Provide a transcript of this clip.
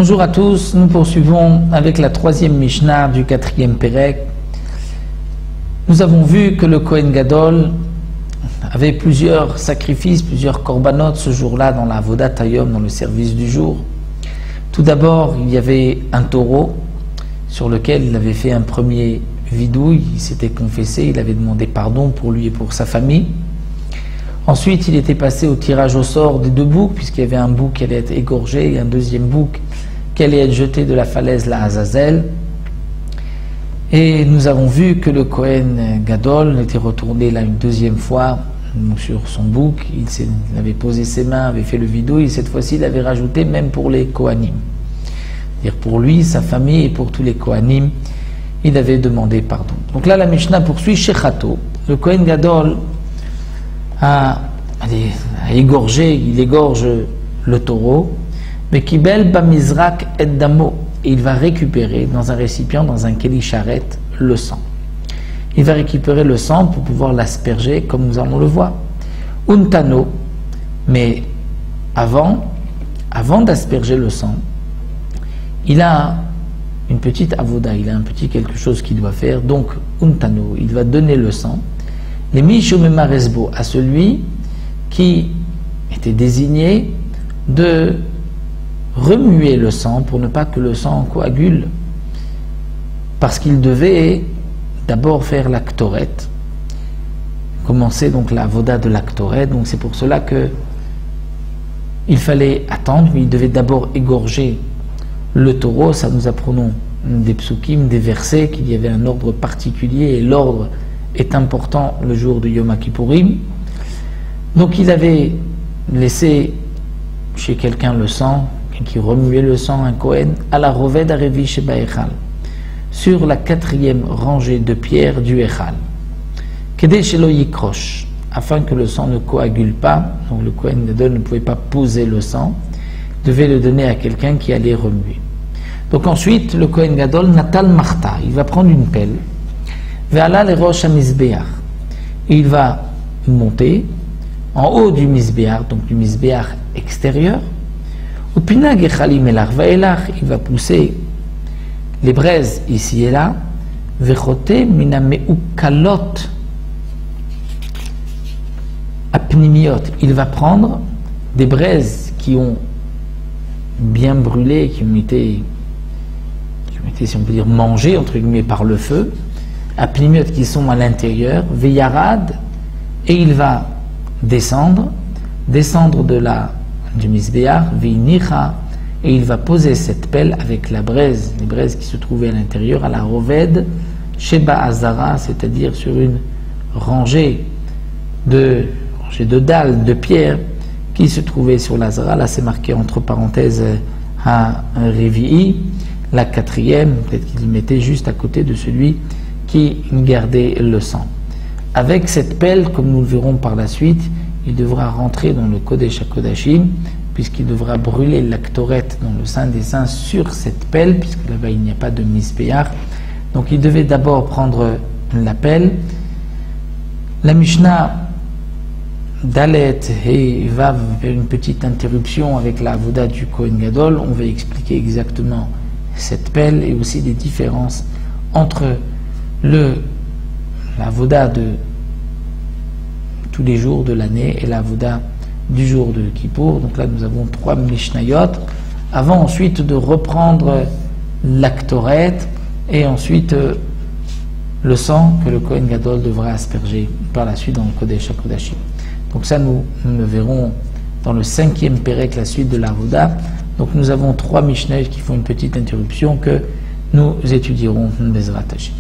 Bonjour à tous, nous poursuivons avec la troisième Mishnah du quatrième Pérec. Nous avons vu que le Kohen Gadol avait plusieurs sacrifices, plusieurs korbanot ce jour-là dans la Avodat Hayom, dans le service du jour. Tout d'abord, il y avait un taureau sur lequel il avait fait un premier vidouille, il s'était confessé, il avait demandé pardon pour lui et pour sa famille. Ensuite, il était passé au tirage au sort des deux boucs, puisqu'il y avait un bouc qui allait être égorgé et un deuxième bouc qui allait être jeté de la falaise, la Azazel. Et nous avons vu que le Kohen Gadol était retourné là une deuxième fois sur son bouc, il avait posé ses mains, avait fait le vidouille, et cette fois-ci il avait rajouté même pour les Kohanim. C'est-à-dire pour lui, sa famille et pour tous les Kohanim, il avait demandé pardon. Donc là la Mishnah poursuit, Shechato, le Kohen Gadol a égorgé, il égorge le taureau, mais Kibel Bamizrak et Damo, et il va récupérer dans un récipient, dans un keli charet, le sang. Il va récupérer le sang pour pouvoir l'asperger comme nous allons le voir. Untano, mais avant d'asperger le sang, il a une petite avoda, il a un petit quelque chose qu'il doit faire, donc Untano, il va donner le sang, les Mishomemaresbo, à celui qui était désigné de remuer le sang pour ne pas que le sang coagule, parce qu'il devait d'abord faire l'actoret, commencer donc la voda de l'actoret, donc c'est pour cela que il fallait attendre, mais il devait d'abord égorger le taureau. Ça nous apprenons des psukim, des versets, qu'il y avait un ordre particulier, et l'ordre est important le jour de Yom Kippourim. Donc il avait laissé chez quelqu'un le sang, qui remuait le sang, un Kohen, à la roved arevi sheba echal, sur la quatrième rangée de pierres du Echal, kedei shelo yikrosh, afin que le sang ne coagule pas. Donc le Kohen Gadol ne pouvait pas poser le sang, devait le donner à quelqu'un qui allait remuer. Donc ensuite, le Kohen Gadol natal marta, il va prendre une pelle, ve'ala le rosh hamizbeach, il va monter en haut du mizbeach, donc du mizbeach extérieur, au pinag echalim elach vaelach, il va pousser les braises ici et là, vechote minameukalot apnimiot, il va prendre des braises qui ont bien brûlé, qui ont été, si on peut dire, mangées entre guillemets par le feu, apnimiot qui sont à l'intérieur, veyarad, et il va descendre du misbéach, veinicha, et il va poser cette pelle avec la braise, les braises qui se trouvaient à l'intérieur, à la roved sheba azara, c'est-à-dire sur une rangée de dalles de pierre qui se trouvait sur l'azara. Là c'est marqué entre parenthèses à un révi'i, la quatrième, peut-être qu'il mettait juste à côté de celui qui gardait le sang. Avec cette pelle, comme nous le verrons par la suite, il devra rentrer dans le Kodesh HaKodashim, puisqu'il devra brûler l'actoret dans le Saint des Saints sur cette pelle, puisque là-bas il n'y a pas de misbéach. Donc il devait d'abord prendre la pelle. La Mishnah Dalet et va faire une petite interruption avec la avoda du Kohen Gadol. On va expliquer exactement cette pelle et aussi des différences entre la avoda de tous les jours de l'année et la avoda du jour de Kippour. Donc là nous avons 3 Mishnayot, avant ensuite de reprendre l'actoret et ensuite le sang que le Kohen Gadol devra asperger par la suite dans le Kodesh HaKodashim. Donc ça nous le verrons dans le 5e Pérec, la suite de la avoda. Donc nous avons 3 Mishnayot qui font une petite interruption que nous étudierons Bezrat Hashem.